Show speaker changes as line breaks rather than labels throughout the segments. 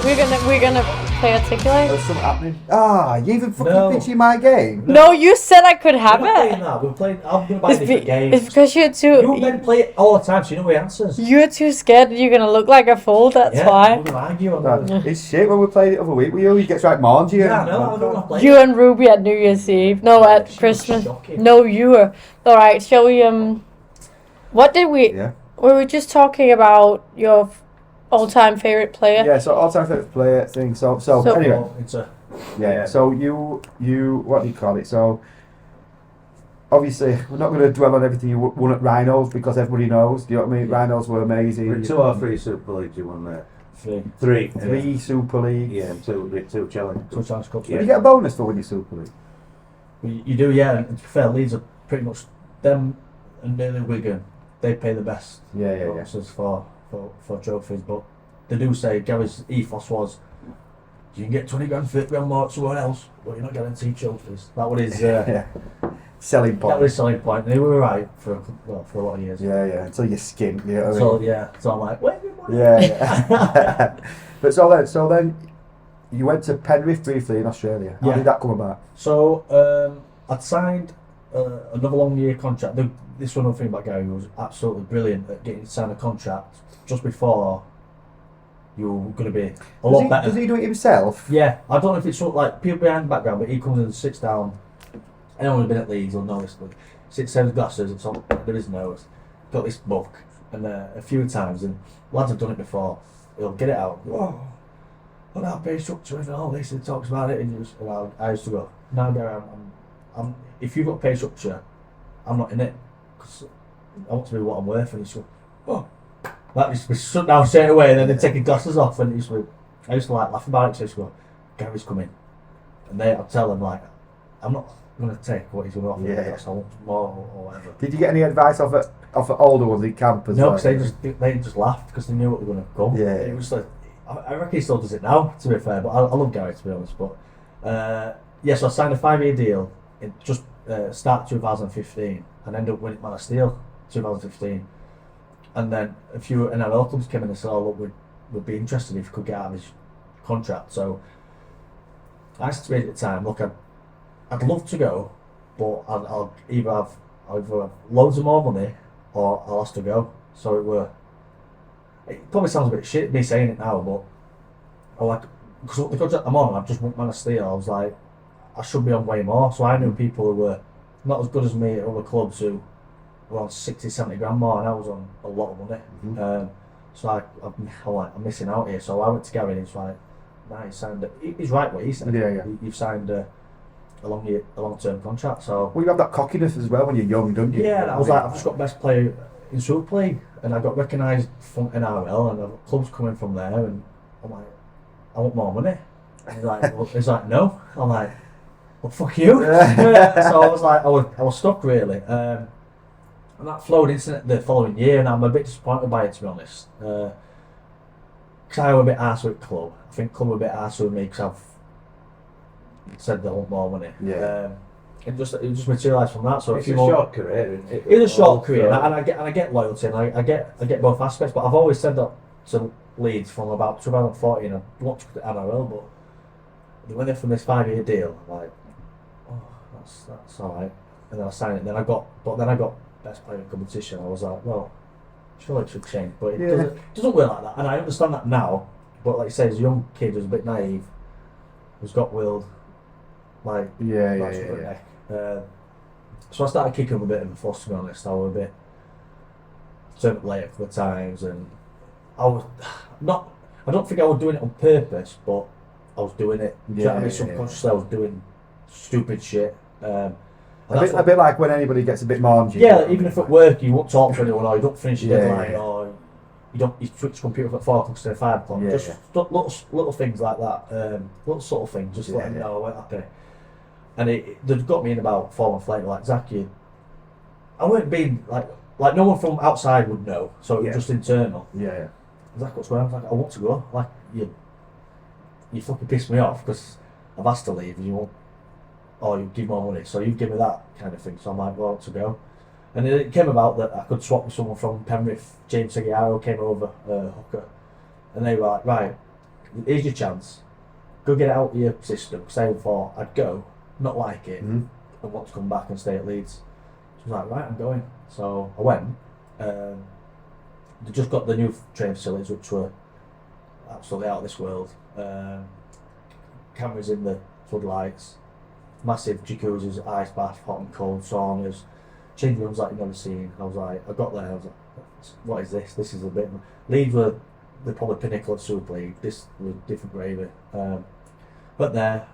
We're gonna play articulate.
There's something happening. Ah, you even fucking
No.
pitching my game.
No, you said I could have
We're not playing
it.
that. We're playing. I'm going to buy different games.
It's because
You men play it all the time, so you know the answers.
you're too scared. You're gonna look like a fool. That's
Yeah,
why.
we're going to argue on
Man,
that.
it's shit when we played it other week with you. He gets right Margie.
Yeah, I know. I don't want to play
You
it.
and Ruby at New Year's Eve. No, at
She was
Christmas.
shocking.
No, you were. All right. Shall we? What did we?
Yeah.
We were just talking about your all-time favorite player.
Yeah, so all-time favourite player thing. So anyway.
Oh, it's a...
Yeah. So you what do you call it? So obviously we're not going to dwell on everything you won at Rhinos because everybody knows. Do you know what I mean? Rhinos were amazing.
2 or 3 Super Leagues you won there.
3.
3.
3 Super Leagues.
Yeah, and 2 Challenge.
2 Challenge Cups.
Did you get a bonus for winning Super League?
You do, yeah. And to be fair, Leeds are pretty much them and nearly Wigan. They pay the best
Yeah.
bonuses for trophies, but they do say Gary's ethos was you can get 20 grand, 50 grand more somewhere else, but you're not guaranteed trophies. That was his
Selling point.
that was his selling point, and they were right for a lot of years.
Yeah. Until you skin. You know what I mean?
So yeah, so I'm like, where's your money?
Yeah. But so then you went to Penrith briefly in Australia. How
Yeah.
did that come about?
So I'd signed another long year contract. This one other thing about Gary was absolutely brilliant at getting to sign a contract just before you were going to be a lot better.
Does he do it himself?
Yeah, I don't know if it's sort of like people behind the background, but he comes in and sits down. Anyone who's been at Leeds will know this. But sits down with glasses, it's on under his nose, got this book, and a few times, and lads have done it before. He'll get it out. Oh, what our pay structure and all this. And he talks about it, and I used to go, no, Gary, I'm. If you've got pay structure, I'm not in it because I want to be what I'm worth. And he's go, oh. That used to be shut down straight away, and then they'd take his glasses off, and I used to like laugh about it. So I used to go, Gary's coming, and I'd tell them like, I'm not going to take what he's going to offer.
Yeah.
Because I want more or whatever.
Did you get any advice off the older ones in camp as
No,
well?
because they just laughed because they knew what they were going to come.
Yeah.
It was like, I reckon he still does it now. To be fair, but I love Gary, to be honest. But yeah, so I signed a 5-year deal in just start 2015, and ended up winning Man of Steel 2015. And then a few NRL clubs came in and said, "Oh, look, we'd be interested if you could get out of his contract." So I said to me at the time, "Look, I'd love to go, but I'll either have loads of more money or I'll have to go." So it probably sounds a bit shit me saying it now, but I like because the contract I'm on, I've just won Man of Steel. I was like, I should be on way more. So I knew people who were not as good as me at other clubs who were on 60, 70 grand more, and I was on a lot of money.
Mm-hmm.
So I'm missing out here. So I went to Gary and he's like, nah, you signed it. He's right what he said.
Yeah.
You've signed a long-term contract. So
Well, you have that cockiness as well when you're young, don't you?
yeah, and I was like, I've just got best player in Super League, and I got recognised from NRL, and I've got clubs coming from there, and I'm like, I want more money. And he's like, no. I'm like, well, fuck you. So I was like, I was stuck really. And that flowed into the following year, and I'm a bit disappointed by it, to be honest. Because I was a bit arsed with club. I think club were a bit arsed with me because I've said they want more money.
Yeah.
It just materialised from that. So
It's
a
a
few more.
short career, isn't it?
It is a short career, and I get loyalty, and I get both aspects. But I've always said that to Leeds from about 2014. I want to go to NRL, but they went there from this 5-year deal. I'm like, oh, that's all right. And then I signed it. Then I got best player in competition. I was like, well, surely it should change, but it doesn't work like that. And I understand that now. But like you say, as a young kid who's a bit naive, who's got willed, like
Yeah.
so I started kicking up a bit of a fuss, to be honest. I was a bit turned up late a couple of times, and I was not. I don't think I was doing it on purpose, but I was doing it. Do you know what I mean? Subconsciously, I was doing stupid shit.
A bit like when anybody gets a bit margy.
Yeah, even if at work you won't talk to anyone, or you don't finish your
Yeah,
deadline,
yeah.
or you switch the computer at 4 o'clock instead of 5 o'clock.
Yeah,
Just
yeah.
little things like that. Little subtle things, just letting me
Yeah.
know I weren't happy. And they've got me in about 4 months later, like, Zach, I weren't being like no one from outside would know, so it was just internal.
Yeah.
Zach, what's going on? I was like, I want to go. Like, you fucking pissed me off because I've asked to leave and you won't, or you give more money, so you give me that kind of thing. So I'm like, well, I want to go. And then it came about that I could swap with someone from Penrith. James Seguiaro came over, hooker, and they were like, right, here's your chance. Go get it out of your system. Because I thought I'd go, not like it,
Mhm.
and want to come back and stay at Leeds. So I was like, right, I'm going. So I went. They just got the new training facilities, which were absolutely out of this world. Cameras in the floodlights, massive jacuzzis, ice bath, hot and cold saunas, changing rooms like you've never seen. I was like, I got there, I was like, what is this? This is a bit. Leeds were the probably pinnacle of Super League. This was different gravy. But there,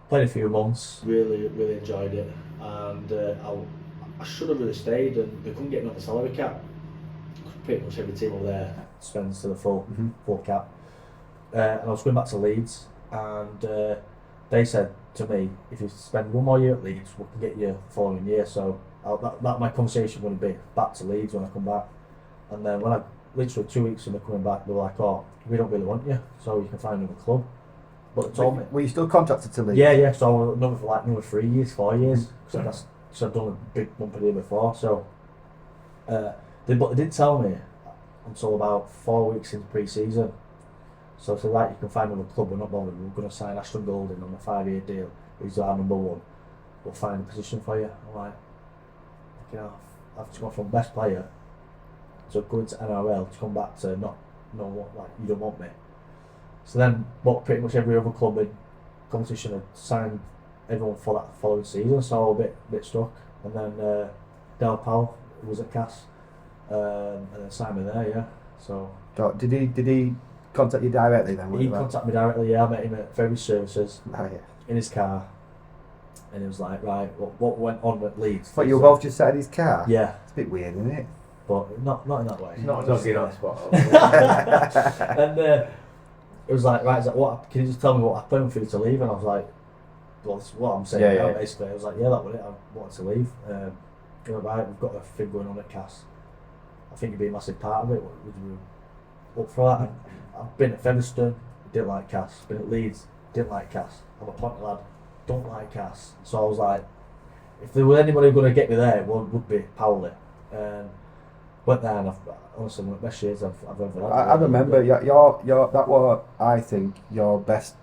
played a few months. Really enjoyed it, and I should have really stayed, and they couldn't get me on the salary cap. Pretty much every team over there spends to the full cap. And I was going back to Leeds, and they said to me, if you spend one more year at Leeds, we can get you the following year. So that my conversation would be back to Leeds when I come back. And then when I literally 2 weeks into coming back, they were like, oh, we don't really want you, so you can find another club. But they told me.
Were you still contracted to Leeds?
Yeah. So I was another 3 years, 4 years. So I've done a big bump of the year before. So, but they didn't tell me until about 4 weeks into pre-season. So I said, right, you can find another club. We're not bothered. We're going to sign Ashton Golding on a 5-year deal. He's our number one. We'll find a position for you. I'm like, I've just gone from best player to going to NRL to come back to not what, like, you don't want me. So then, what pretty much every other club in competition had signed everyone for that following season. So I was a bit stuck. And then Del Powell was at Cass, and then Simon there, yeah. So
Did he contact you directly then?
he contacted me directly. Yeah, I met him at Ferry Services
Oh, yeah.
in his car, and he was like, "Right, what went on at Leeds?"
But you were both just sat in his car?
Yeah,
It's a bit weird, isn't it?
but not in that way.
Not dodgy on spot.
And it was like, right, what? Can you just tell me what happened for you to leave? And I was like, well, that's what I'm saying now, basically. I was like, yeah, that was it. I wanted to leave. You know, right, we've got a thing going on at Cass. I think you'd be a massive part of it. Would you up for that? And I've been at Featherstone, didn't like Cass. Been at Leeds, didn't like Cass. I'm a Ponty lad, don't like Cass. So I was like, if there was anybody going to get me there, it would be Powley. Went there, and honestly, one of the best years I've ever had.
I remember your that was, I think, your best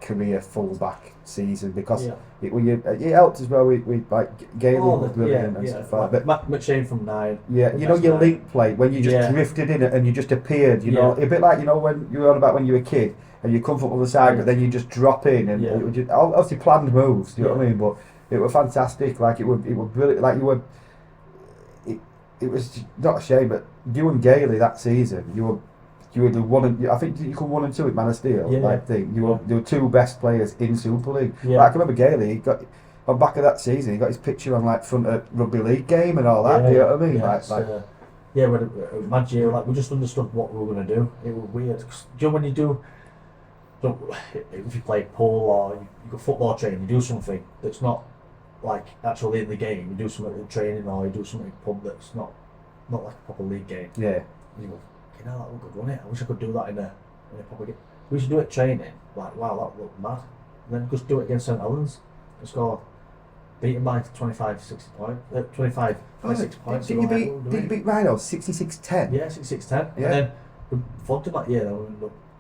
career fullback season because it helped as well with like Gaelic was brilliant and stuff like that.
Matt McShane from 9.
Yeah, you know your link play when you just drifted in it and you just appeared. You know, a bit like when you were on about when you were a kid and you come from the other side, but then you just drop in and it was just, obviously planned moves. Do you know what I mean? But it was fantastic. Like it was brilliant. Like you were. It was not a shame, but you and Gailey that season, you were the one. I think you come 1 and 2 with Man of Steel. You were two best players in Super League.
Yeah.
Like, I remember Gailey. He got on back of that season. He got his picture on like front of rugby league game and all that. Do you know what I mean?
We had a mad year. Like we just understood what we were going to do. It was weird. 'Cause, do you know when you do? If you play pool or you go football training, you do something that's not like actually in the game. You do something in training or you do something in pub that's not like a proper league game.
Yeah.
You go, that looked good, wasn't it? I wish I could do that in a proper game. We should do it training. Like, wow, that looked mad. And then just do it against St Helens and score. Beat them by 25, 60 points. 26 points.
Did you beat Rhino 66-10?
Yeah, 66-10.
Yeah.
And then we flogged them that year.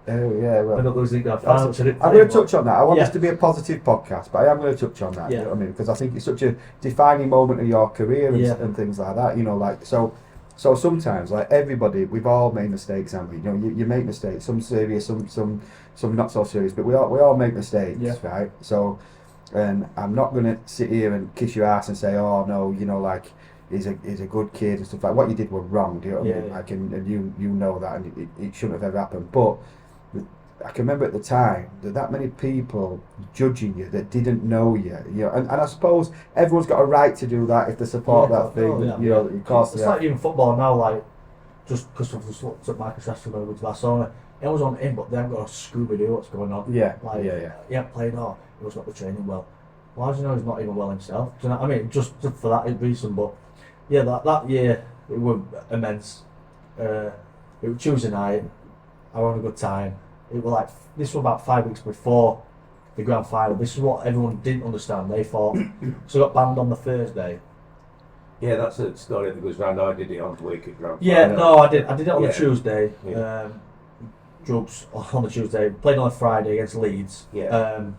Oh yeah, well.
Ended up losing the final.
I'm going to touch on that. I want this to be a positive podcast, but I am going to touch on that. You know what I mean? Because I think it's such a defining moment of your career and things like that. You know, like so sometimes, like everybody, we've all made mistakes, haven't we? You know, you make mistakes. Some serious, some not so serious, but we all make mistakes, right? So, and I'm not going to sit here and kiss your ass and say, oh no, you know, like he's a good kid and stuff like. What you did was wrong. Do you know what I mean? Like, and you know that, and it shouldn't have ever happened, but. I can remember at the time that many people judging you that didn't know you, and I suppose everyone's got a right to do that if they support that thing. You know, of course.
It's like even football now, like just because of the looked at Marcus Rashford going to Barcelona, it was on him, but they haven't got a Scooby-Doo what's going on. He ain't playing or he was not the training well. Well, as you know, he's not even well himself. Do you know what I mean? Just for that reason, but that year it was immense. It was Tuesday night. I was having a good time. It was like this was about 5 weeks before the grand final. This is what everyone didn't understand. They thought so. Got banned on the Thursday.
Yeah, that's a story that goes round. I did it on the week at grand
Yeah,
final.
no, I did it on the Tuesday.
Yeah.
drugs on the Tuesday, played on a Friday against Leeds.
Yeah.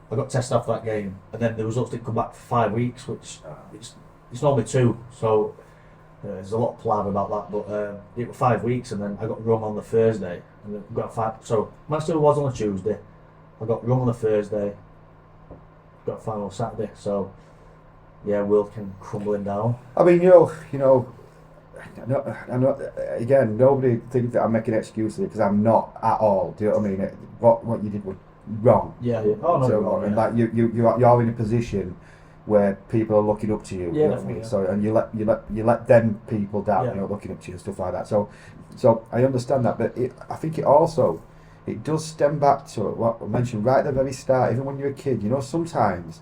I got tested after that game, and then the results didn't come back for 5 weeks, which it's normally 2. So there's a lot of palaver about that. But it was 5 weeks, and then I got rung on the Thursday, and then got 5. So Manchester was on a Tuesday. I got rung on the Thursday. Got a final Saturday. So yeah, world came crumbling down.
I mean, I'm not, again, nobody thinks that I'm making excuses because I'm not at all. Do you know what I mean? What you did was wrong.
Yeah. Oh no,
So,
wrong,
and
yeah.
like you're in a position where people are looking up to you.
Yeah,
you know what I mean?
definitely,
So and you let them people down.
Yeah.
Looking up to you and stuff like that. So I understand that, but I think it does stem back to what I mentioned right at the very start. Even when you're a kid, sometimes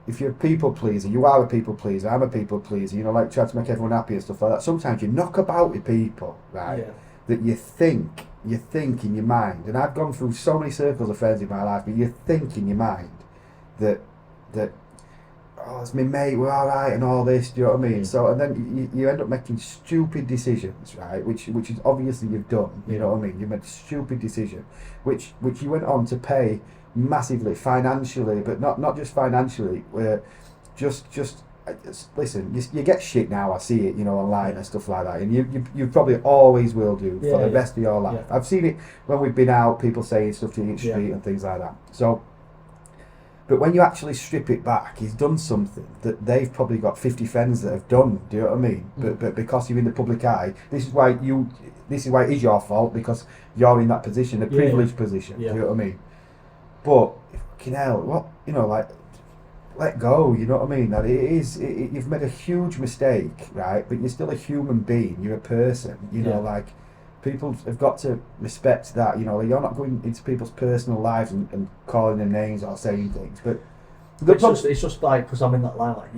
if you're a people pleaser, you are a people pleaser. I'm a people pleaser. Like try to make everyone happy and stuff like that. Sometimes you knock about with people, right?
Yeah.
That you think in your mind, and I've gone through so many circles of friends in my life, but you think in your mind that oh, it's my mate, we're all right, and all this. Do you know what I mean? So, and then you end up making stupid decisions, right? Which is obviously you've done. You know what I mean? You made a stupid decision, which you went on to pay massively financially, but not just financially. Just listen. You get shit now. I see it, online and stuff like that, and you probably always will do for the rest of your life.
Yeah.
I've seen it when we've been out, people saying stuff to you in the street and things like that. So. But when you actually strip it back, he's done something that they've probably got 50 friends that have done. Do you know what I mean? But because you're in the public eye, this is why it is your fault, because you're in that position, a privileged position.
Yeah.
Do you know what I mean? But fucking hell, what let go. You know what I mean? That you've made a huge mistake, right? But you're still a human being. You're a person. People have got to respect that. You're not going into people's personal lives and calling them names or saying things. But
it's just like, because I'm in that line, like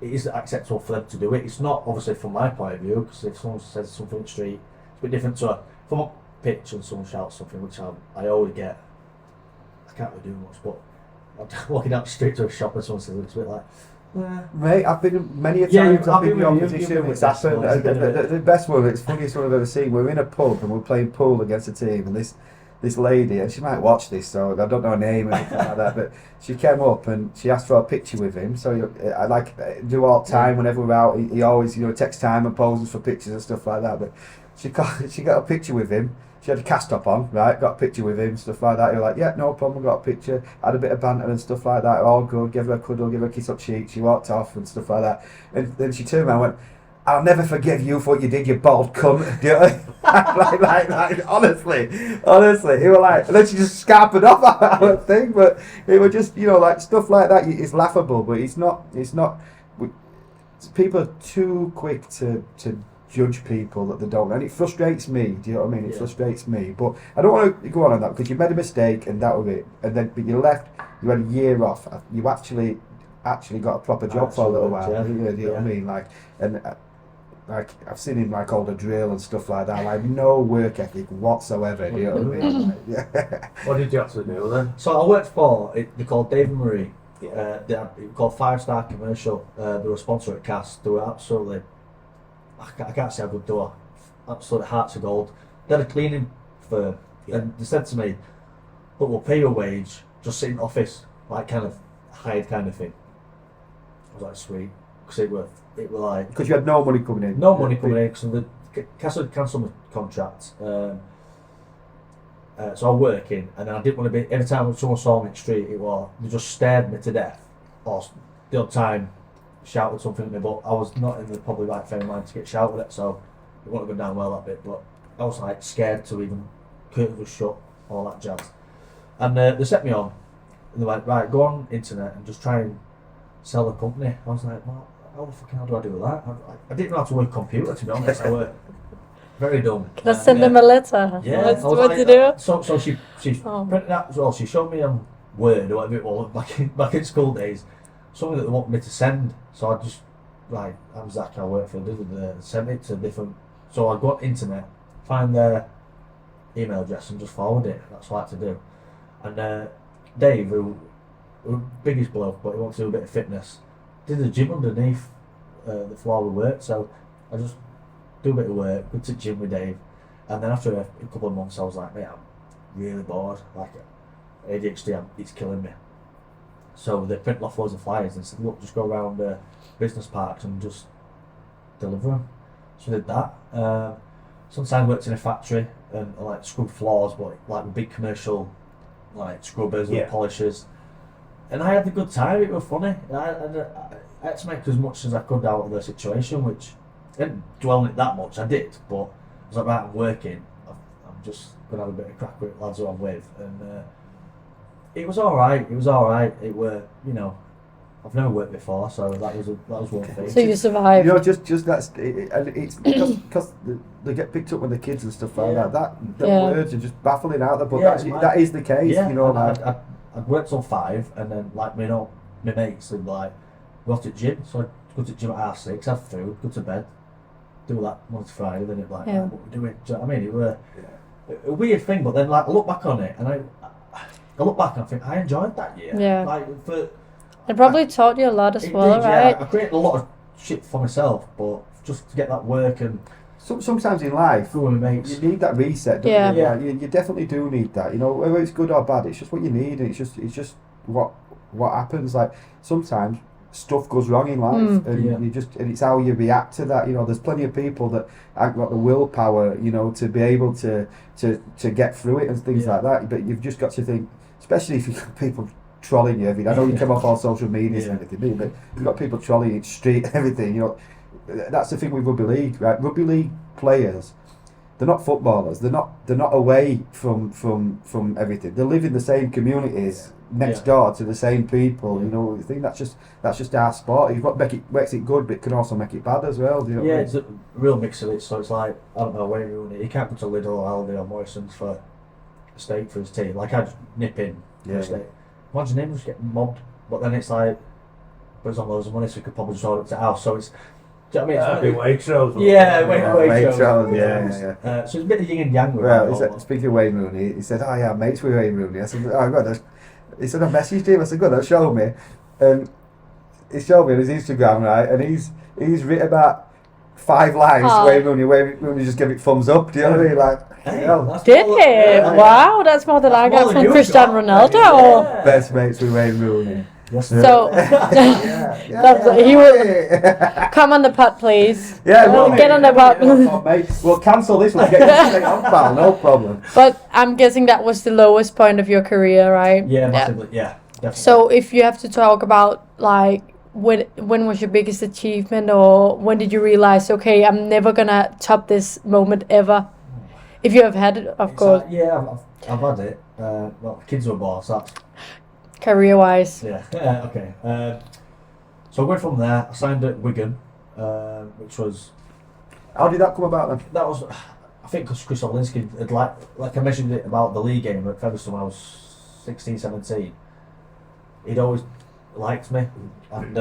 it is acceptable for them to do it. It's not obviously from my point of view, because if someone says something in the street, it's a bit different to if I'm on pitch and someone shouts something, which I always get. I can't really do much, but I'm walking out the street to a shop and someone says it's a bit like.
Mate, I've been many a
Yeah,
times. I've been in your
you've
position.
been
It's happened. The best one, it's the funniest one I've ever seen. We're in a pub and we're playing pool against a team, and this lady, and she might watch this, so I don't know her name or anything like that, but she came up and she asked for a picture with him. So I do all the time whenever we're out. He always takes time and poses for pictures and stuff like that. But she got a picture with him. She had a cast top on, right? Got a picture with him, stuff like that. You're like, yeah, no problem, got a picture. Had a bit of banter and stuff like that. All good. Gave her a cuddle, gave her a kiss on cheek. She walked off and stuff like that. And then she turned around and went, I'll never forgive you for what you did, you bald cunt. like, honestly, it was like, and then she just scarpered off our thing. But it was just, like stuff like that. It's laughable, but it's not. People are too quick to judge people that they don't, and it frustrates me. Do you know what I mean? It frustrates me. But I don't want to go on that, because you made a mistake and that was it. And then, but you left. You had a year off. You actually got a proper job for a little while.
Yeah.
Do you know what I mean? Like I've seen him hold a drill and stuff like that. Like no work ethic whatsoever. Do you know what I mean?
What did you actually do then?
So I worked for they're called Dave and Marie.
Yeah.
It was called 5-star commercial. They were a sponsor at Cast. They were absolutely. I can't say how good they were. Absolutely hearts of gold. They had a cleaning firm, and they said to me, "Look, we'll pay you a wage. Just sit in the office, like kind of hired kind of thing." I was like, "Sweet," because it were like
Because you had no money coming in.
no money coming in, because the Castle had cancelled my contract. So I was working, and then I didn't want to be. Every time someone saw me in the street, they just stared me to death, or the odd time shouted something at me. But I was not in the probably right frame of mind to get shouted at, so it wouldn't have gone down well that bit. But I was like scared to even curtains were shut, all that jazz. And they set me on, and they're like, right, go on internet and just try and sell the company. I was like, well, how the fucking hell do I do that? I didn't know how to work a computer, to be honest. I were very dumb.
Can I send them a letter?
Yeah,
What to do?
So she printed out as well. She showed me on Word or whatever it was back in school days, something that they wanted me to send. So I just I'm Zak, I work for send it to different. So I go on internet, find their email address and just forward it. That's what I like to do. And Dave, who biggest bloke, but he wants to do a bit of fitness, did the gym underneath the floor we worked. So I just do a bit of work, go to the gym with Dave, And then after a couple of months, I was like, mate, I'm really bored. Like ADHD, it's killing me. So they printed off loads of flyers and said, look, just go around business parks and just deliver them. So I did that. Sometimes worked in a factory and like scrub floors, but like with big commercial like scrubbers and polishers. And I had a good time. It was funny. I had to make as much as I could out of the situation, which I didn't dwell on it that much. I did, but I was like, right, I'm working. I'm just gonna have a bit of crack with lads who I'm with, and it was all right. It were, you know, I've never worked before, so that was one thing.
So you survived.
You know, just that's and it's because they get picked up when they're kids and stuff like that. That words are just baffling out there, but that is the case.
Yeah,
you know,
I'd work till 5, and then like my mates would like go to the gym. So I'd go to the gym at 6:30, have food, go to bed, do that Monday to Friday. Then it'd like, what we're doing. Do you know what I mean? It were a weird thing, but then like I look back on it, and I look back and I think I enjoyed that year.
Yeah.
Like
It probably taught you a lot as well,
did,
right?
Yeah. I created a lot of shit for myself, but just to get that work and
sometimes in life,
go with my mates.
you need that reset, don't you? Yeah. You definitely do need that. You know, whether it's good or bad, it's just what you need, and it's just what happens. Like sometimes stuff goes wrong in life, and it's how you react to that. You know, there's plenty of people that haven't got the willpower, you know, to be able to get through it and things like that. But you've just got to think, especially if you've got people trolling you every day. I know you come off all social media and everything, but you've got people trolling you street, everything. You know, that's the thing with rugby league, right? Rugby league players, they're not footballers. They're not away from everything. They live in the same communities next door to the same people. You know, I think that's just our sport. You've got makes it good, but it can also make it bad as well. Do you know what I mean?
It's a real mix of it. So it's like, I don't know, Wayne Rooney, he can't go to Lidl or Aldi or Morrison's for a steak for his team. Like I'd nip in for a steak. Imagine him just getting mobbed, but then it's like, but it's on loads of money, so he could probably just order it to the house. So it's, do you know what I mean?
Waitrose.
So it's a bit of yin and yang with
that. Speaking of Wayne Rooney, he said, "Oh yeah, I'm mates with Wayne Rooney." I said, "Oh God." He said, "I messaged him." I said, "Good, show me." And he showed me on his Instagram, right? And he's written about 5 lines to Wayne Rooney. Wayne Rooney just gave it thumbs up. Do you know what I mean? Like,
did he? Wow, that's more than I got from Cristiano Ronaldo.
Best mates with Wayne Rooney.
Yes,
so he will come on the pod, please. Get on the pod.
We'll cancel this one. Get you straight on, pal. No problem.
But I'm guessing that was the lowest point of your career, right?
Yeah, massively. Yeah, definitely.
So if you have to talk about like when was your biggest achievement, or when did you realize, okay, I'm never gonna top this moment ever? If you have had it, of course.
I've had it. Well, kids were born, so that's
career-wise.
Yeah. Okay. So I went from there. I signed at Wigan, which was.
How did that come about then?
That was, I think, because Chris Olinsky had like I mentioned it about the league game at Featherstone when I was 16, 17. He'd always liked me, and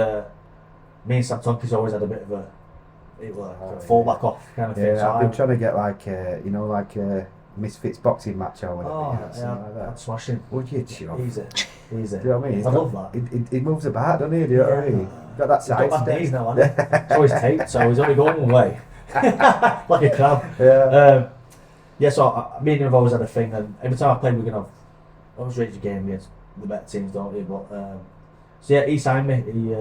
me and Sam Tonki's always had a bit of a fallback off kind of thing.
Yeah, I've been trying to get like Misfits boxing match or whatever. Like that.
I'd smash him.
Would you, Chuck?
Easy.
Do you know what I mean?
I love that.
He moves about, doesn't he? Do you know what I mean? Got that side
He's got
step.
bad knees now, hasn't he? It's always taped, so he's only going one way. Like a crab. So me and him have always had a thing, and every time I played, we're going to always rage a game against the better teams, don't we? But so yeah, he signed me. He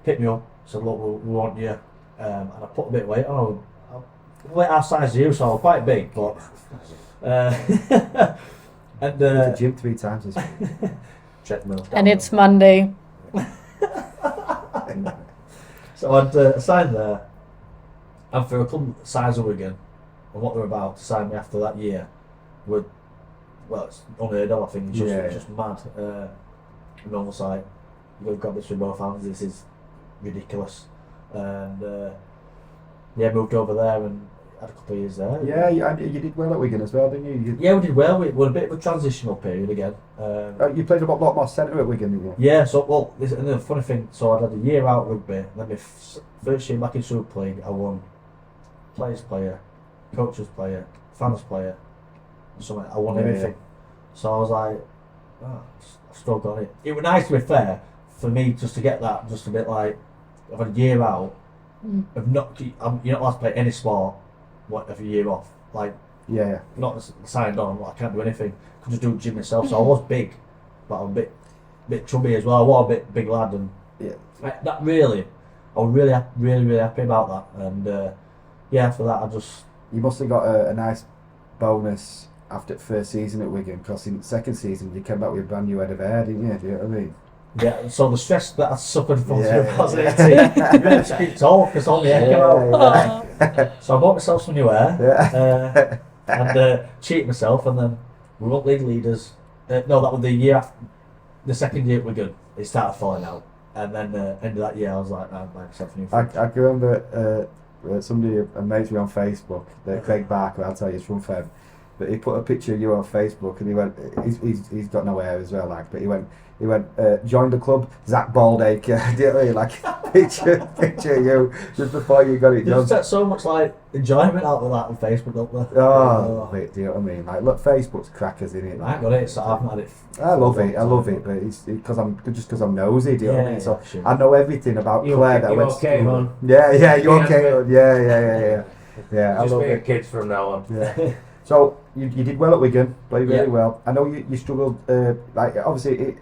picked me up, said, "Look, we want you," and I put a bit of weight on. I'm our size you, so I'm quite big, but and
to gym 3 times this week.
Treadmill.
And it's Monday.
So I'd signed there, and for a club the size of Wigan, and what they're about to sign me after that year, it's unheard of. I think it's just mad. And almost like, you've got this with both hands. This is ridiculous. And moved over there and had a couple of years there.
Yeah, you did well at Wigan as well, didn't you?
Yeah, we did well. We were a bit of a transitional period again.
You played a lot more centre at Wigan, didn't you?
Yeah, so, this is another funny thing. So I'd had a year out rugby, then my first year back in Super League, I won players player, coaches player, fans player, and something. I won everything. So I was like, I've still got it. It was nice, to be fair, for me just to get that, just a bit like, I've had a year out, you're not allowed to play any sport, a year off. Like,
Yeah.
Not signed on. I can't do anything. Could just do gym myself. So I was big, but I was a bit chubby as well. I was a big lad, and that really, I was really happy about that. And yeah, for that I just.
You must have got a nice bonus after the first season at Wigan, because in the second season you came back with a brand new head of hair, didn't you? Do you know what I mean?
Yeah, so the stress that I suffered from 2018 really took its toll, because all my hair came out. So I bought myself some new hair and cheated myself, and then we weren't league leaders. No, that was the year after, the second year at Wigan, it started falling out. And then end of that year, I was like, nah, buy myself a new fridge.
I can remember somebody, a mate me on Facebook, Craig Barker, I'll tell you, he's from Feb, but he put a picture of you on Facebook, and he went, he's got no hair as well, like, but he went, join the club, Zak Hardaker. Do you know what I mean? Like, picture you just before you got it done.
There's so much like enjoyment out of that on Facebook, don't there?
Oh, mate, do you know what I mean? Like, look, Facebook's crackers, in it.
I ain't got it, so I haven't had it.
I love it, but it's because I'm nosy. Do you know what I mean? So
sure.
I know everything about Claire. That went
okay, hon?
Yeah, you okay? Hon? Yeah. I
Just
love
being
it.
kids from now on.
Yeah. So you did well at Wigan, played really well. I know you struggled. Like, obviously,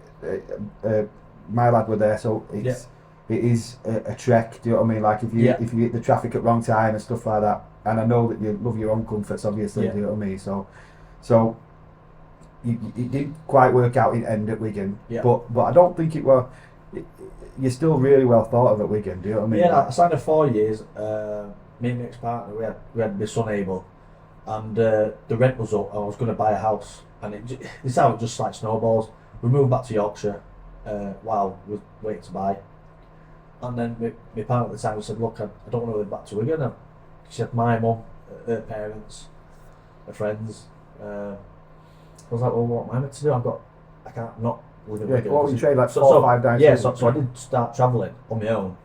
my lad were there, so it is a trek. Do you know what I mean? Like, if you hit the traffic at wrong time and stuff like that. And I know that you love your own comforts, obviously. Do you know what I mean? So it didn't quite work out in end at Wigan.
Yeah.
But I don't think it were. You're still really well thought of at Wigan. Do you know what I mean?
Yeah, I signed for 4 years. Me and my ex-partner, we had my son Abel, and the rent was up. I was going to buy a house, and this is how it just like snowballs. We moved back to Yorkshire while we were waiting to buy, and then my partner at the time said, "Look, I don't want to live back to Wigan." And she said, "My mum, her parents, her friends." I was like, "Well, what am I meant to do? I can't not live in Wigan."
What would you trade, like 4 or 5 days?
Yeah, so I did start travelling on my own,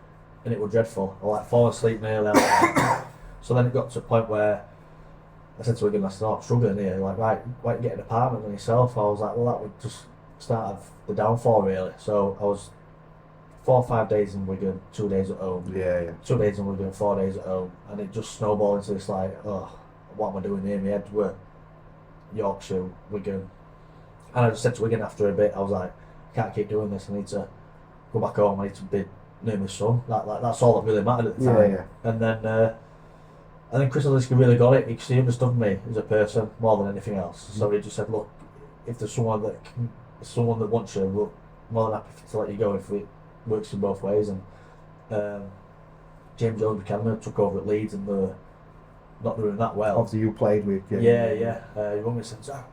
and it was dreadful. I like falling asleep nearly. So then it got to a point where I said to Wigan, I said, "Oh, I'm struggling here. Like, right, why don't you get an apartment on yourself?" I was like, "Well, that would just start of the downfall, really." So I was 4 or 5 days in Wigan, 2 days at home.
Yeah.
2 days in Wigan, 4 days at home, and it just snowballed into this like, oh, what am I doing here? My head were Yorkshire, Wigan, and I just said to Wigan after a bit, I was like, I can't keep doing this. I need to go back home. I need to be near my son. That's all that really mattered at the time.
Yeah.
And then Chris Aliska really got it. He understood me as a person more than anything else. So he just said, "Look, if there's someone that wants you, we're more than happy to let you go if it works in both ways." And James Jones Buchanan took over at Leeds, and they're not doing that well.
Obviously, you played with.
Yeah. He rang me and said, Zak,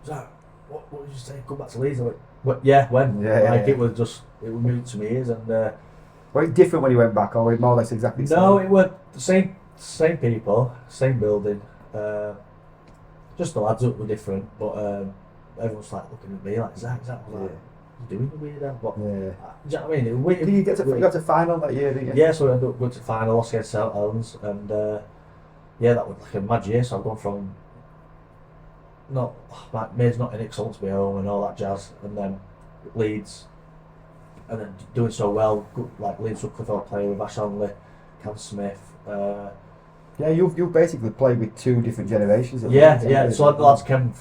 what did you say? Come back to Leeds? I went, "What? Yeah, when?" It was music to my ears, and.
Well, it's different when you went back, or more or less exactly the same?
No, it were the same people, same building. Just the lads were different, but everyone's like looking at me like, Zak. I was like, "You're doing the weird then." But do you know what I mean?
Did you got to final that year, didn't you?
Yeah, so we ended up going to final, lost against St Helens, and that was like a mad year. So I've gone from Maid's not in it, 'cause I want to be home and all that jazz, and then Leeds. And then doing so well, like Leeds Sutcliffe player with Ash Hanley, Cam Smith.
You've basically played with 2 different generations.
Yeah. So the lads came.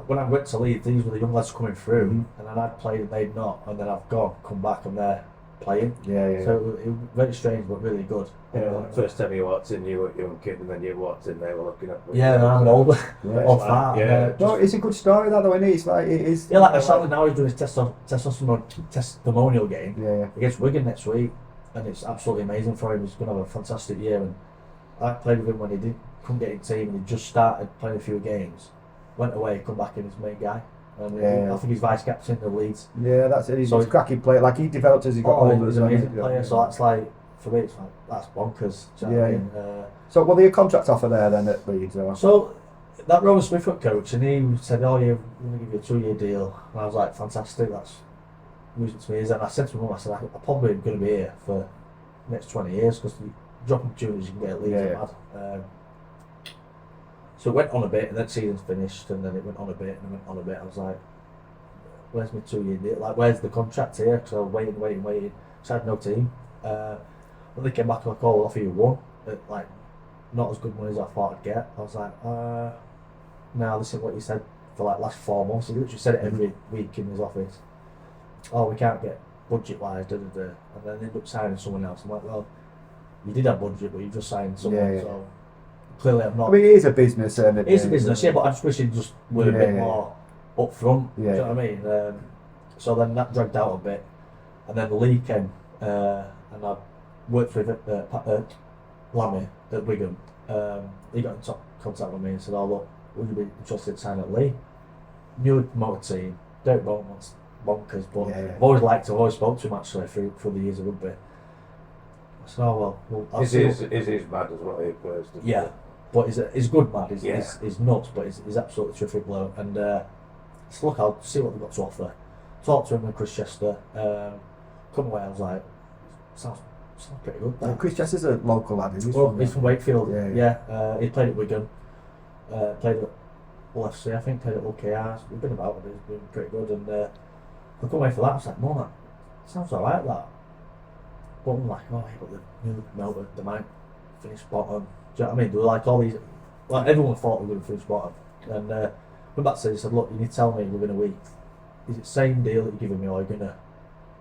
When I went to Leeds, these were the young lads coming through, and then I'd played and they'd not, and then I've come back and they're playing.
Yeah.
So it was very strange, but really good.
First time you walked in, you were a young kid, and then you walked in, they were looking at me.
Yeah, I'm older.
Old
fat.
Yeah.
No, it's a good story that though, isn't it? It's like it is.
Yeah, like Sally now he's doing his testimonial game
Yeah.
against Wigan next week, and it's absolutely amazing for him. He's going to have a fantastic year, and I played with him when he couldn't get in team, and he just started playing a few games, went away, come back in as main guy, and I think he's vice captain of Leeds.
Yeah, that's it. He's
So
a cracking player. Like, he developed as he got older.
He's an amazing player. So that's like, for me, it's like, that's bonkers. Do you know what I mean?
So what were your contract offer there then at Leeds?
So that Rowan Smith was coach, and he said, "Oh, yeah, we're going to give you a 2-year deal," and I was like, "Fantastic, that's music to me." And I said to my mum, I said, "I'm probably going to be here for the next 20 years because the job opportunities you can get at Leeds are mad." So it went on a bit, and then season's finished, and then it went on a bit, and it went on a bit. I was like, "Where's my 2-year deal? Like, where's the contract here?" Because I was waiting. So I had no team. When they came back, like, "Oh, we'll offer you 1." But, like, not as good money as I thought I'd get. I was like, no, this is what you said for like last 4 months. He literally said it every week in his office. Oh, we can't get budget-wise, and then they end up signing someone else. I'm like, well, you did have budget, but you just signed someone, so clearly I'm not...
I mean, it is a business, and
it is a business, yeah, but I just wish he'd just were a bit more upfront,
yeah.
do you know what I mean? So then that dragged out a bit, and then the league came, and I worked with Lammy at Wigan. He got in contact with me and said, oh look, would you be interested in signing at Lee? New promoted team, Derek Bowman's bonkers, but I've always liked him, I've always spoke to him actually through the years of rugby. I said, oh well, I'll see.
Is mad as what he plays?
Yeah, but he's good mad, he's nuts, but he's absolutely terrific bloke. And I said, look, I'll see what they've got to offer. Talked to him and Chris Chester, come away, I was like, sounds pretty good.
Yeah, Chris Chester's a local lad,
he's from Wakefield, he played at Wigan, played at LFC, I think, played at OKR, we've been about it, he's been pretty good, and I come away for that, I was like, no, that sounds alright, that. But I'm like, oh, but the new promoted, they might finish bottom. Do you know what I mean? They were like all these, like everyone thought we were going to finish bottom. And went back to him and said, look, you need to tell me within a week, is it the same deal that you're giving me, or are you going to,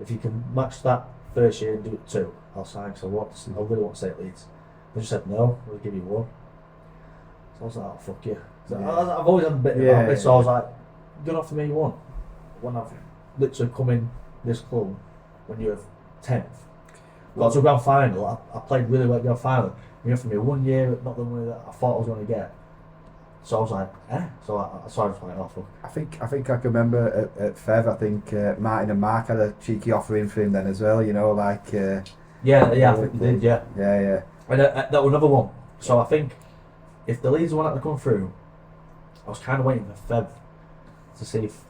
if you can match that first year and do it 2, I'll sign, so I really want to stay at Leeds. They just said, no, we'll give you 1. So I was like, oh, fuck you. So I've always had a bit about this, so I was like, you're going to offer me 1? When I've literally come in this club, when you're 10th, got to a grand final, I played really well at grand final. You offered me 1 year, not the money that I thought I was going to get. So I was like, So I was like, oh fuck.
I think I can remember at Fev, I think Martin and Mark had a cheeky offer in for him then as well, you know, like...
I think they did, yeah.
Yeah.
And that was another one. So I think, if the Leeds one had to come through, I was kind of waiting for Fev to see if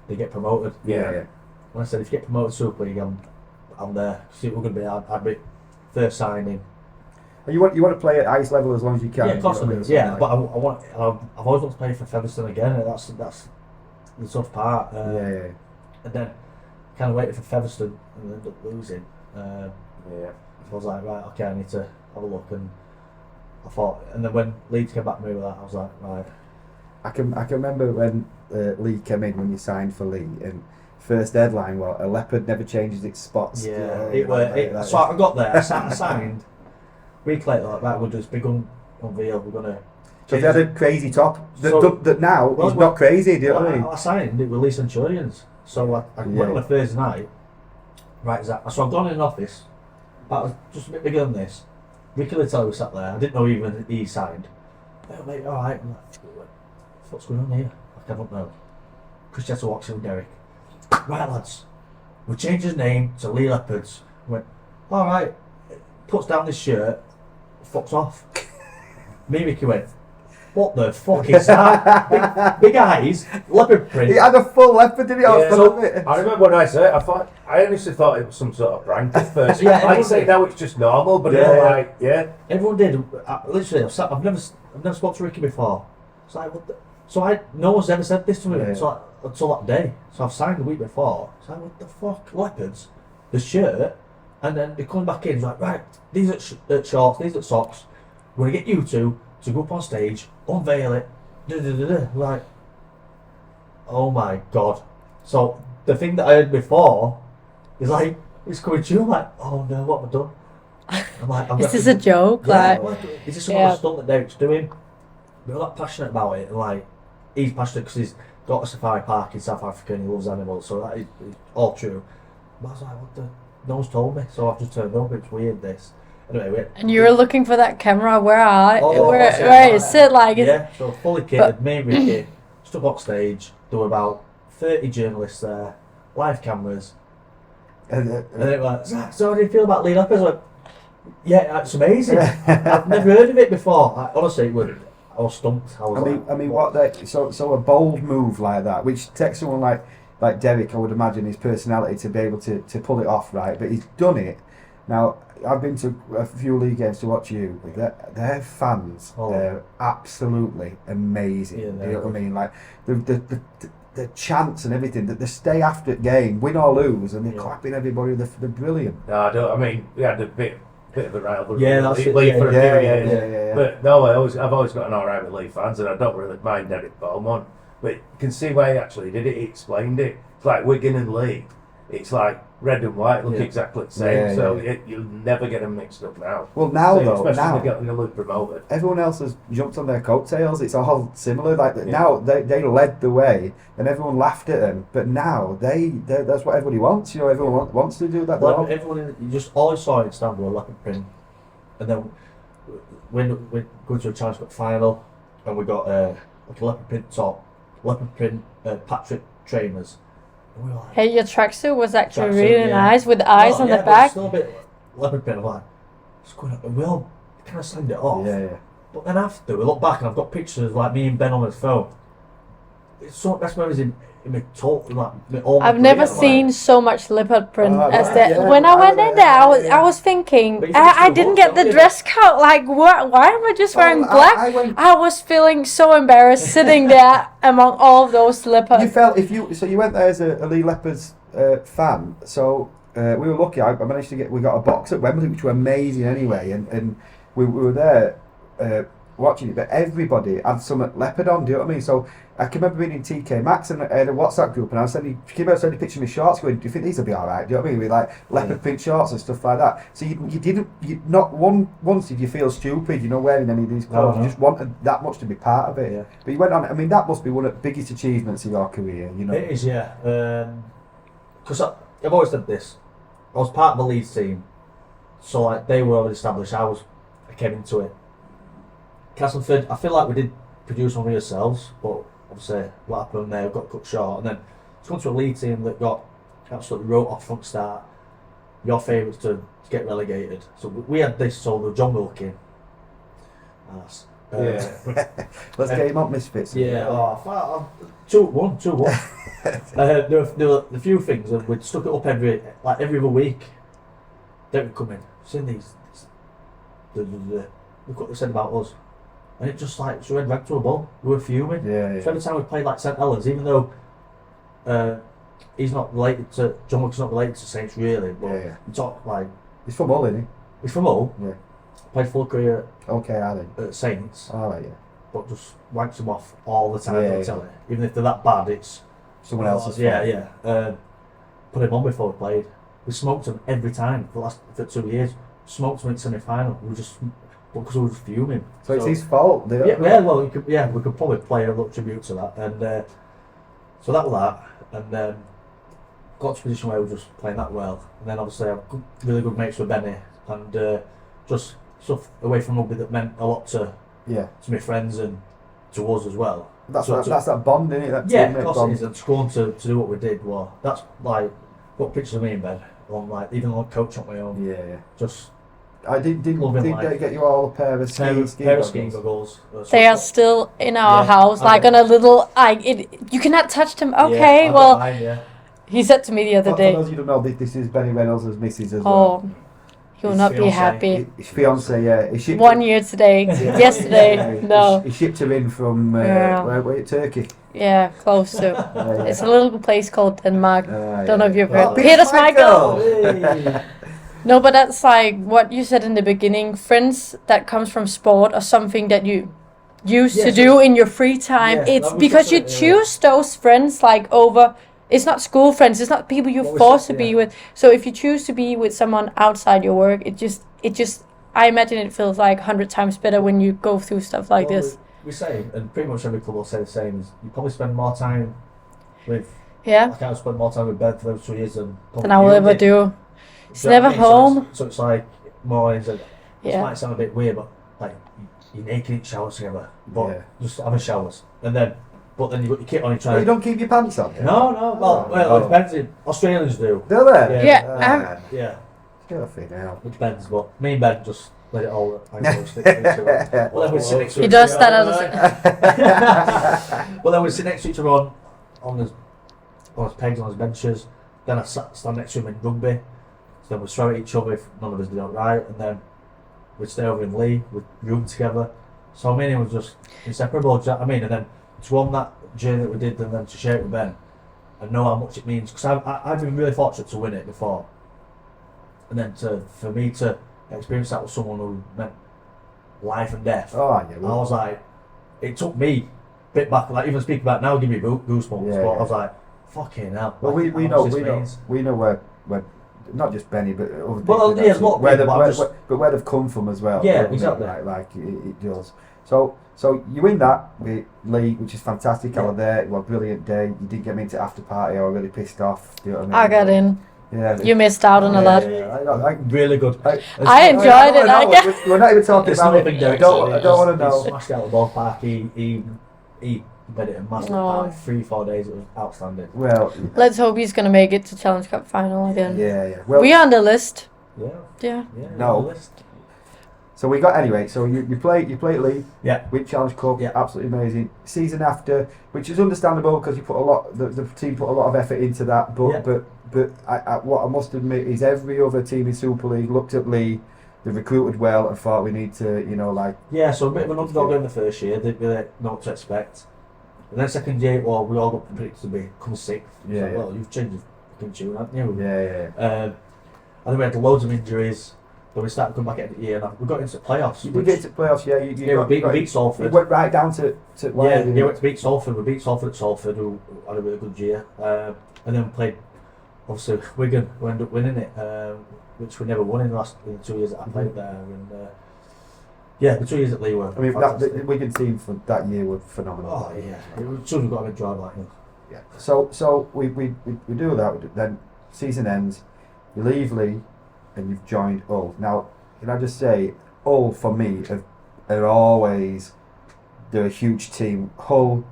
they get promoted.
Yeah.
When I said, if you get promoted to Super League, I'm there. See what we're going to be. I'd be first signing.
And you want to play at highest level as long as you can.
Yeah, of course I do. Yeah, but I've always wanted to play for Featherstone again. And that's the tough part. And then kind of waited for Featherstone and ended up losing. So I was like, right, okay, I need to have a look. And I thought, and then when Leeds came back to me with that, I was like, right.
I can remember when Lee came in, when you signed for Lee, and first deadline, well, a leopard never changes its spots.
Yeah, so I got there, I signed. Week later, like that, we'll just big unveil. We're gonna.
So they had a crazy top that now is not crazy. Do you know what I mean?
I signed it with Lee Centurions, so I went on a Thursday night. Right, Zach. So I've gone in an office. That was just a bit bigger than this. Ricky Little was sat there. I didn't know even he signed. Oh, mate, all right. I'm like, what's going on here? I don't know. Chris Chester walks in with Derek. Right, lads, we'll change his name to Lee Leopards. I went, all right. Puts down this shirt, fucks off. Me and Ricky went, what the fuck is that? big eyes, leopard print.
He had a full leopard, didn't he?
I remember when I said it, I honestly thought it was some sort of prank at first. Like I say now it's just normal, but
everyone did. Literally, I've never spoken to Ricky before. It's like, what the? No one's ever said this to me until that day. So I've signed the week before. It's like, what the fuck? Leopards? The shirt? And then they come back in, he's like, right, these are shorts, these are socks. We're going to get you two to go up on stage, unveil it, like, oh my god. So the thing that I heard before is like, it's coming true. I'm like, oh no, what have I done? I'm like,
is this a joke?
Is this some other stunt that Derek's doing? We're not passionate about it, and like, he's passionate because he's got a safari park in South Africa and he loves animals, so that is all true. But I was like, what the? No one's told me, so I've just turned up. It's weird, this. Anyway,
and you were looking for that camera. Where is it? Like,
so fully kitted, me and Ricky stood up stage. There were about 30 journalists there, live cameras, and they were like, Zach, so how do you feel about Lee Leopards? I went, yeah, it's amazing. I've never heard of it before. Honestly, I was stumped.
I mean, so a bold move like that, which takes someone like Derek, I would imagine, his personality to be able to pull it off, right? But he's done it. Now, I've been to a few league games to watch you. Their fans, they're absolutely amazing. You know what I mean? Like the chants and everything. That they stay after the game, win or lose, and they're clapping everybody. They're brilliant.
No, I mean, we had a bit of a rivalry.
Yeah, that's it.
Yeah. yeah.
But no, I've always got an alright with Leigh fans, and I don't really mind Eric Beaumont. But you can see why he actually did it. He explained it. It's like Wigan and Leigh. It's like red and white look exactly the same. You'll never get them mixed up now.
Well, now
especially
now
when they get newly promoted.
everyone else has jumped on their coattails. It's all similar. Like now, they led the way, and everyone laughed at them. But now that's what everybody wants. You know, everyone wants to do that.
Well, everyone, you just always saw it in Istanbul, a leopard print, and then when we go to a Challenge Cup final, and we got like a leopard print top, leopard print Patrick trainers. And we were like,
Hey, your tracksuit was actually really nice with the eyes on the
but
back.
it's still a bit leopard print. I'm like, what's going on? And we all kind of signed it off.
Yeah.
But then after, we look back and I've got pictures of like me and Ben on his phone. It's so best memories in my talk, like
I've never seen so much leopard print as that.
yeah.
When I went in there, I was thinking, I didn't get the dress code. Like, what? Why am I just wearing black? I was feeling so embarrassed sitting there among all of those leopards.
You felt you went there as a Leigh Leopards fan. So we were lucky. I managed to we got a box at Wembley, which were amazing anyway, and we were there watching it. But everybody had some leopard on. Do you know what I mean? So I can remember being in TK Maxx and I had a WhatsApp group, and I was sending pictures of my shorts, going, "Do you think these will be all right?" Do you know what I mean? With like leopard print shorts and stuff like that. So you not once did you feel stupid, wearing any of these clothes. You just wanted that much to be part of it.
Yeah.
But you went on. I mean, that must be one of the biggest achievements of your career.
It is, yeah. Because I've always done this. I was part of the Leeds team, so like they were already established. I came into it. Castleford, I feel like we did produce on ourselves, but obviously what happened there got cut short, and then it's gone to a Leeds team that got absolutely wrote off front start. Your favourites to get relegated. So we had this sold with John Wilkin.
Let's get him up, Misfits.
Yeah, 2-1. There were a few things, and we'd stuck it up every other week. Then we'd come in, seen these, look what they said about us. And it just like, so we went to a ball, we were fuming. So every time we played like St Helens, even though John Wilk's not related to Saints really, but we talk like...
He's from Hull, isn't he?
He's from Hull.
Yeah.
Played full career
at
Saints.
Alright, yeah.
But just wanks them off all the time, tell it. Even if they're that bad, it's...
Someone else's
fault. Put him on before we played. We smoked him every time for 2 years. Smoked him in semi-final. Because we were just fuming.
So it's his fault.
We could probably play a little tribute to that, and so that was that, and got to a position where we were just playing that well, and then obviously I've got really good mates with Benny, and just stuff away from rugby that meant a lot to my friends and to us as well.
That's that bond, isn't it?
That of course bond. It is, and to go on to do what we did, well, that's like got pictures of me in bed, on like even on coach on my own. Just.
I did they get you all a pair of skiing goggles?
They are still in our house, like on a little. You cannot touch them. Okay, he said to me the other day.
For those you don't know, this is Benny Reynolds' missus as well.
You'll not be happy.
His fiance, He
1 year today. Yesterday, no.
He shipped her in from Turkey.
Yeah, close to. It's a little place called Denmark. Don't know if you've heard.
Peter's Michael.
No, but that's like what you said in the beginning. Friends that comes from sport or something that you used to do in your free time. It's because you choose those friends like over. It's not school friends. It's not people you're forced to be with. So if you choose to be with someone outside your work, it just. I imagine it feels like 100 times better when you go through stuff like this.
We say, and pretty much every club will say the same. Is you probably spend more time with.
Like
I spent more time with Ben for those 2 years than
I will ever do. It's never home.
So it's like mornings and it might sound a bit weird, but like you're naked in showers together, but just having showers, and then you've got your kit on.
You don't keep your pants on.
No. Well, it depends. Australians do.
Do they?
Yeah.
It depends, but me and Ben just let it all stick to each other. Well, then we sit next to
he does that.
Well, then we sit next to each other on his pegs, on his benches. Then I stand next to him in rugby. So then we'd throw at each other if none of us did it right, and then we'd stay over in Leigh, we'd room together. So me and him was just inseparable, do you know what I mean? And then to go on that journey that we did, and then to share it with Ben, and know how much it means, because I've been really fortunate to win it before. And then for me to experience that with someone who meant life and death.
Oh yeah.
I was like, it took me a bit back. Like even speaking about it now, give me goosebumps.
Yeah,
But I was like, fucking hell.
Well,
like,
we know where not just Benny, but other
well,
people.
yeah, a lot of people,
but where they've come from as well.
Yeah, exactly.
Like it does. So you win that with Lee, which is fantastic. I was there. It was a brilliant day. You didn't get me into after party. I was really pissed off. Do you know what I mean?
I got in.
Yeah.
You missed out on a lot.
Really good.
I enjoyed it.
We're not even talking about it. I don't want to know.
He smashed out the ball park. He made it a massive party. 3-4 days. It was outstanding.
Well,
let's hope he's gonna make it to Challenge Cup final again.
Yeah. Well,
we are on the list.
Yeah.
No. So we got anyway. So you play Lee.
Yeah.
With Challenge Cup. Yeah. Absolutely amazing. Season after, which is understandable because you put a lot. The team put a lot of effort into that. But what I must admit is every other team in Super League looked at Lee. They recruited well and thought we need to,
Yeah, so a bit of an underdog in the first year. They didn't really know what to expect. And then second year, well, we all got predicted to become sixth.
Yeah.
So, well, you've changed your fucking tune, haven't you?
Yeah.
And then we had loads of injuries. Then we started coming back at the year. And we got into playoffs.
You did get into playoffs, yeah.
We beat Salford.
You went right down to
we went to beat Salford. We beat Salford at Salford, who had a really good year. And then we played, obviously, Wigan, who ended up winning it. Which we never won in the 2 years that I played there, and the 2 years at Lee were.
I mean, the Wigan team for that year were phenomenal.
Oh yeah, we've got a good drive like him.
Yeah. So we do that. Then season ends, you leave Lee, and you've joined Hull. Now, can I just say, Hull for me are always they're a huge team. Hull,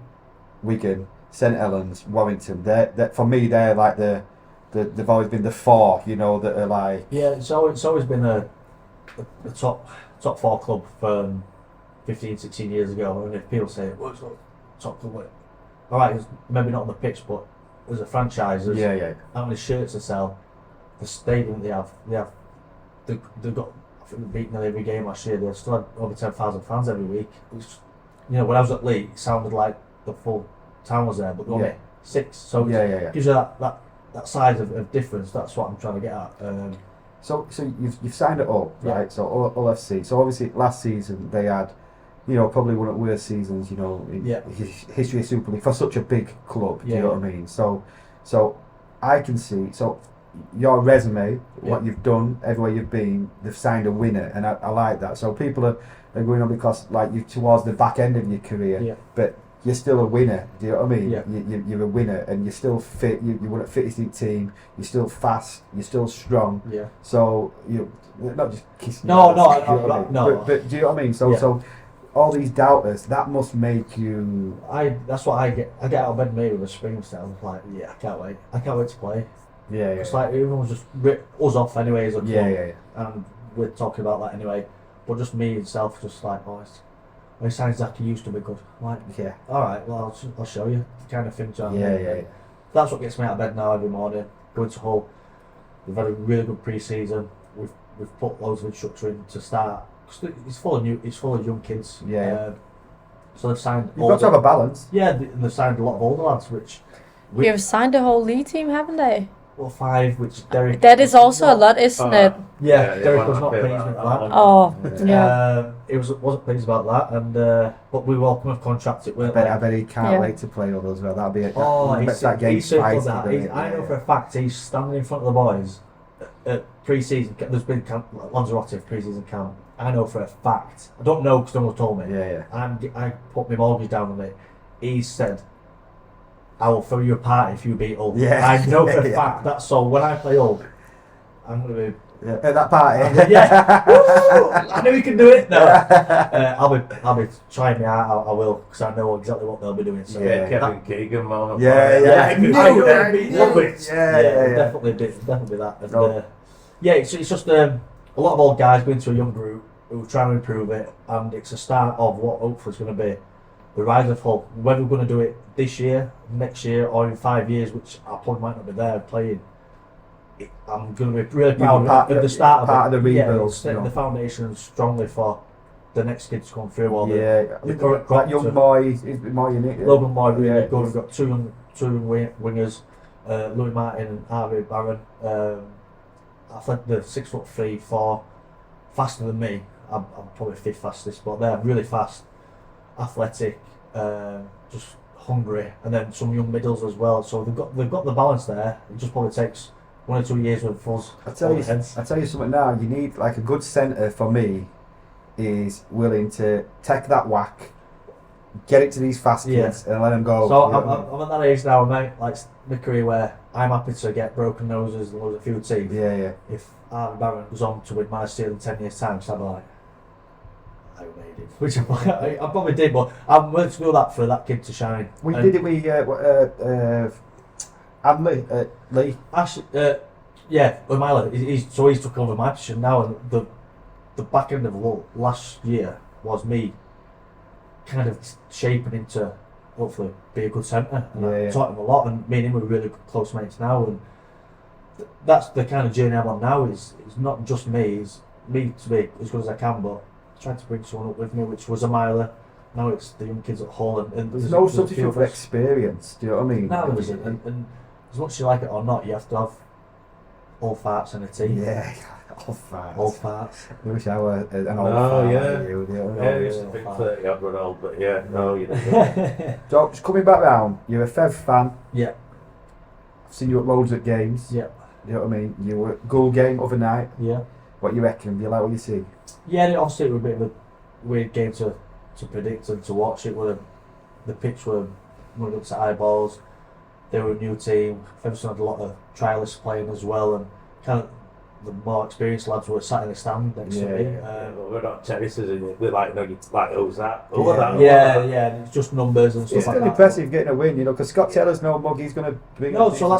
Wigan, St Helens, Warrington. They're for me they're like they've always been the four, that are like.
Yeah, it's always been a top 4 club from 15, 16 years ago. And if people say, well, it's not top club, all right, it's maybe not on the pitch, but as a franchise, how many shirts they sell, the stadium they've got. I think they've beaten every game last year. They still had over 10,000 fans every week. When I was at Leeds, it sounded like the full town was there, but only 6. So it gives you that size of difference. That's what I'm trying to get at.
So you've signed it up, right? So Hull FC. So obviously last season they had, probably one of the worst seasons, in history of Super League for such a big club. Do you know what I mean? So I can see. So your resume, what you've done, everywhere you've been, they've signed a winner, and I like that. So people are going on because like you towards the back end of your career, but you're still a winner. Do you know what I mean? Yeah. You're a winner, and you're still fit. You won at fittest in team. You're still fast. You're still strong.
Yeah.
So you're not just kissing.
No.
But do you know what I mean? So all these doubters, that must make you.
That's what I get. I get out of bed maybe with a spring style. I'm like, I can't wait. I can't wait to play.
Yeah.
It's like everyone's just ripped us off anyway as a club.
Yeah.
And we're talking about that anyway. But just me itself, just like, it sounds Zak, he used to be good. I'm like, alright, well, I'll show you. Kind of thing,
Yeah.
That's what gets me out of bed now every morning. Going to Hull. We've had a really good pre-season. We've put loads of infrastructure in to start. Cause it's full of young kids.
Yeah.
So they've signed.
You've got to have a balance.
Yeah, and they've signed a lot of older lads, which.
You've signed a whole league team, haven't they?
Well, 5, which Derek.
That is also a lot, isn't it?
Yeah, Derek was not pleased with that.
Oh, yeah.
He wasn't pleased about that, and but we welcome a contract.
I bet he can't wait to play all those. Well, that'll be it.
He's I know for a fact he's standing in front of the boys at pre-season. There's been Lanzarote pre-season camp. I know for a fact. I don't know because no one told me.
Yeah.
I put my mortgage down on it. He said, I will throw you a party if you beat Hull.
Yeah.
I know for a fact that. So when I play Hull, I'm going to be
at that party.
I know you can do it. No, I'll be trying me out. I will because I know exactly what they'll be doing. So
Kevin Keegan, man.
Love it. Definitely that. And, it's just a lot of old guys going to a young group who are trying to improve it, and it's a start of what hopefully is going to be the rise of Hull. Whether we're going to do it this year, next year, or in 5 years, which I probably might not be there playing, I'm going to be really proud of the start of it.
Part of the rebuild.
Setting the foundation strongly for the next kids to come through.
The current crop. Young boy is more unique.
Logan Moy, really good. We've got two young wingers, Louis Martin and Harvey Barron. I think they're 6'3", 4", faster than me. I'm probably 5th fastest, but they're really fast, athletic, just hungry, and then some young middles as well. So they've got the balance there. It just probably takes 1 or 2 years with us.
I tell you something now. You need like a good centre for me is willing to take that whack, get it to these fast kids, and let them go.
So I'm at that age now, mate. Like my career where I'm happy to get broken noses and lose a few teeth.
Yeah.
If Aaron Barron goes on to win my Steel in 10 years' time, so I'm like, I made it, which I probably did, but I'm willing to do that for that kid to shine.
We did it with Lee.
Actually, yeah, O'Malley. He's took over my position now, and the back end of last year was me kind of shaping into hopefully be a good centre, and I taught him a lot, and me and him were really close mates now, and that's the kind of journey I'm on now. Is not just me, it's me to be as good as I can, but trying to bring someone up with me, which was a miler. Now it's the young kids at Hull, and
there's no substitute for experience. Do you know what I mean?
No, there isn't. And as much as you like it or not, you have to have old farts in a team.
Yeah, old farts.
Old farts.
I wish I were an old fart.
Yeah, I used to think 30 odd run old, but yeah, no, you don't.
So, just coming back round, you're a Fev fan.
Yeah.
I've seen you at loads of games.
Yeah.
You know what I mean? You were at Gull game other night.
Yeah.
What you reckon? Do you like what you see?
Yeah, obviously it was a bit of a weird game to predict and to watch. It were the pitch were running up to eyeballs. They were a new team. Featherstone had a lot of trialists playing as well, and kind of the more experienced lads were sat in the stand next to me.
Well, we're not terraces, and we're like, no, like, who's that?
Yeah, it's just numbers and stuff
it's
like
still
that.
Impressive getting a win, you know, because Scott Taylor's no mug. He's going to bring.
No, so I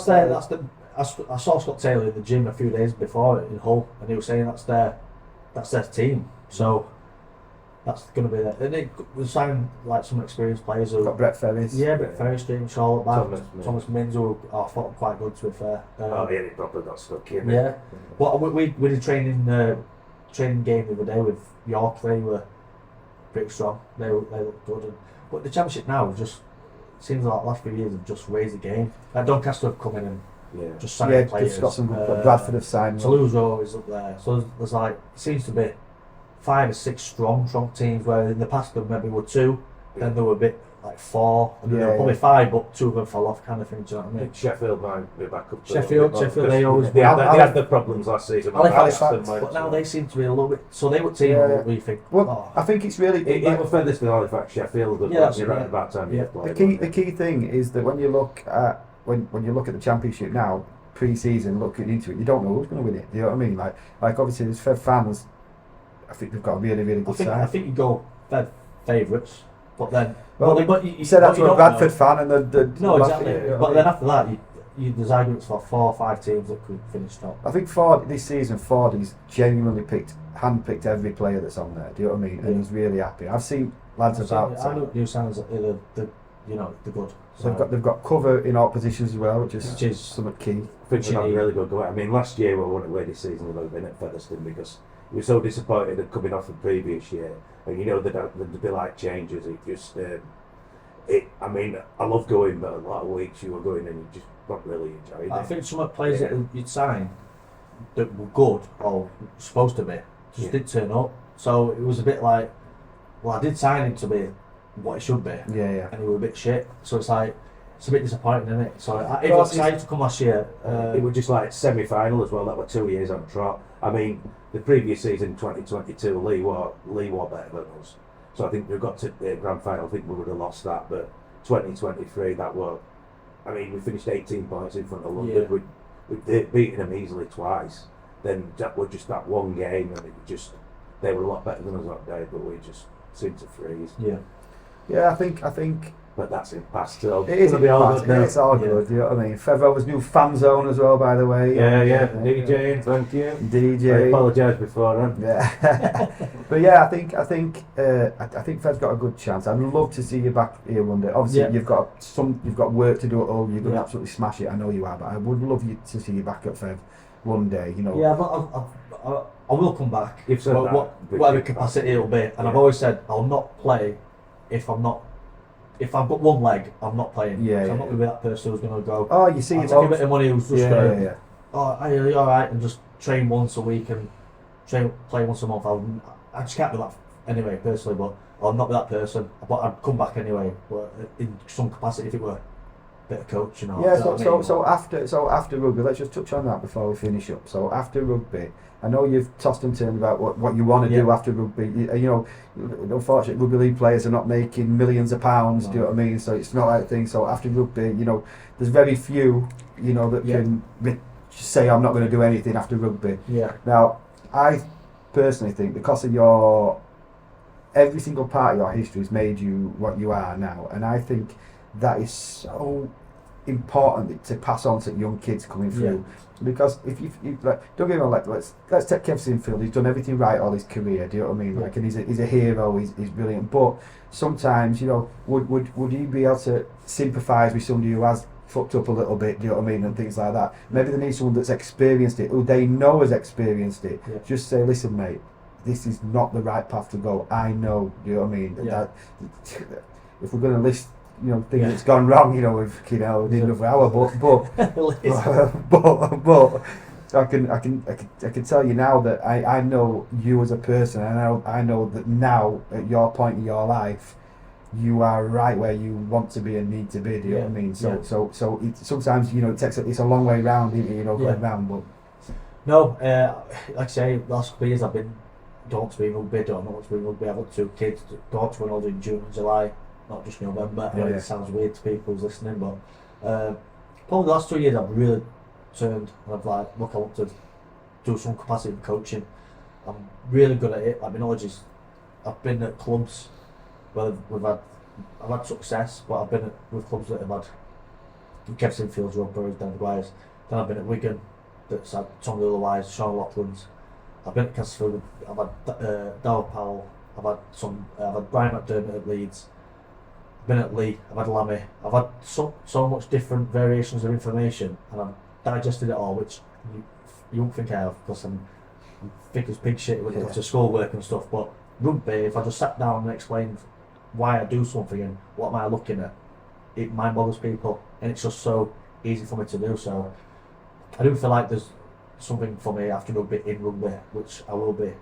saw Scott Taylor in the gym a few days before in Hull, and he was saying that's their team. So that's going to be there. And it was signed like some experienced players.
Got Brett Ferris.
Yeah, Brett Ferris, James Charlotte, Thomas Minns, who I thought were quite good, to be fair.
He probably got stuck in.
Yeah. But we did training game the other day with York. They were pretty strong. They looked good. But the championship now just seems like the last few years have just raised the game. Doncaster have come in and just signed players.
Just got some good. Bradford have signed.
Toulouse are always up there. So there's like, it seems to be 5 or 6 strong teams, where in the past there maybe were 2, then there were a bit like 4, and then there were probably 5, but 2 of them fell off, kind of thing. Do you know what I mean?
Sheffield might be back up.
Sheffield, they always.
They had the problems last season.
But now they seem to be a little bit. So they were team that we think.
Well, I think it's really.
It was Featherstone, Halifax, Sheffield.
That's
right about time.
Yeah.
The key thing is that when you look at the championship now, pre-season, looking into it, you don't know who's going to win it. Do you know what I mean? Like obviously, there's Fev fans. I think they've got a really good side.
I think you go Fev favourites, but then.
But you said that to a Bradford fan, and
no, exactly. But then after that, there's arguments for 4 or 5 teams that could finish top.
I think this season, Fordy's genuinely handpicked every player that's on there. Do you know what I mean? And he's really happy. I've seen lads about.
I know new signs that they're good.
So they've got cover in all positions as well, which is something key.
I think they're not really good. I mean, last year we won away this season. We've only been at Featherstone because we were so disappointed at coming off the previous year. And there'd be like changes. It just, I mean, I love going, but a lot of weeks you were going and you just not really enjoyed it.
I think some of the players that you'd signed that were good or supposed to be just didn't turn up. So it was a bit like, well, I did sign him to be what it should be.
Yeah.
And he was a bit shit. So it's like, it's a bit disappointing, isn't it? So it was exciting to come last year.
It was just like semi-final as well. That were 2 years on trot. I mean, the previous season, 2022, Lee were better than us. So I think we got to the grand final. I think we would have lost that. But 2023, I mean, we finished 18 points in front of London. We'd beaten them easily twice. Then that was just that one game, and they were a lot better than us that day. But we just seemed to freeze.
Yeah, I think.
But that's in past still.
It is it's all good, you know what I mean? Fevo's new fan zone as well, by the way.
Yeah. DJ, thank you.
DJ.
I apologise before then.
Yeah. But yeah, I think Fev's got a good chance. I'd love to see you back here one day. Obviously you've got work to do at home, you're gonna absolutely smash it, I know you are, but I would love you to see you back at Fev one day, you know.
Yeah, but I will come back.
You've said
whatever capacity it'll be. And I've always said I'll not play if I've got one leg, I'm not playing. I'm not going to be that person who's going to go.
Oh, you see,
I'll take a bit of money who's just going.
Oh,
are you all right? And just train once a week and play once a month. I just can't do that anyway, personally, but I'm not with that person. But I'd come back anyway, but in some capacity if it were a bit of coaching or.
Yeah, so after rugby, let's just touch on that before we finish up. So after rugby, I know you've tossed and turned about what you want to do after rugby. You know, unfortunately, rugby league players are not making millions of pounds. No. Do you know what I mean? So it's not like thing. So after rugby, you know, there's very few, you know, that can say I'm not going to do anything after rugby.
Yeah.
Now, I personally think because of every single part of your history has made you what you are now, and I think that is so important to pass on to young kids coming through. Because if you like, don't get me wrong, like let's take Kev Sinfield. He's done everything right all his career. Do you know what I mean? Like, and he's a hero. He's brilliant. But sometimes, you know, would you be able to sympathise with somebody who has fucked up a little bit? Do you know what I mean? And things like that. Maybe they need someone that's experienced it, who they know has experienced it. Yeah. Just say, listen, mate, this is not the right path to go. I know. Do you know what I mean? That, if we're going to list, you know, things that's gone wrong, you know, with, you know, need another hour, but I can tell you now that I know you as a person, and I know that now at your point in your life, you are right where you want to be and need to be. Do you know what I mean? So sometimes, you know, it's a long way round, you know, going round. But
no, like I say, last couple of years I've been don't to be rugby, don't know what to be rugby. I've got 2 kids, don't to run in June and July. Not just November. I know it sounds weird to people who's listening, but probably the last 2 years I've really turned and I've like, look, I want to do some capacity in coaching. I'm really good at it. Like, my knowledge is, I've been at clubs where I've had success, but I've been with clubs that have had Kev Sinfields, Rob Burrows, Dan Maguire's. Then I've been at Wigan, that's had Tom Lillywise, Sean Laughlin's. I've been at Castleford, I've had Darryl Powell, I've had Brian McDermott at Leeds. Been at Lee, I've had Lammy, I've had so much different variations of information, and I've digested it all, which you won't think I have, because I'm thick as pig shit when it comes to schoolwork and stuff. But rugby, if I just sat down and explained why I do something and what am I looking at, it mind boggles people, and it's just so easy for me to do. So I do feel like there's something for me after rugby in rugby, which I will be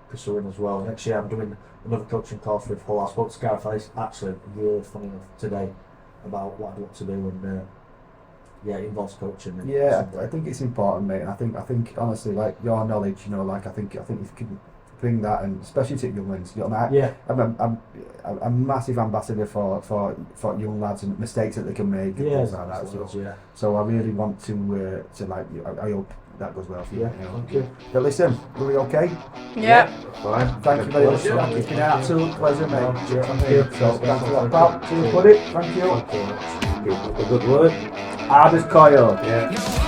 pursuing as well. Next year I'm doing another coaching course with Hull. I spoke to Gareth Ellis, actually really funny enough today, about what I'd want to do, and it involves coaching. And
I think it's important, mate. And I think honestly, like your knowledge, you know, like I think if you can bring that, and especially to young ones, you know, I'm a massive ambassador for young lads and mistakes that they can make and things like that. So I really want to like, I hope that goes well for you.
Thank you.
But listen, were we okay?
Yeah.
Fine. Thank you very much. It's been an absolute pleasure, mate. Thank you. So thanks for that, pal. Cheers, buddy. Thank you.
A good word.
Hard as COYL.
Yeah.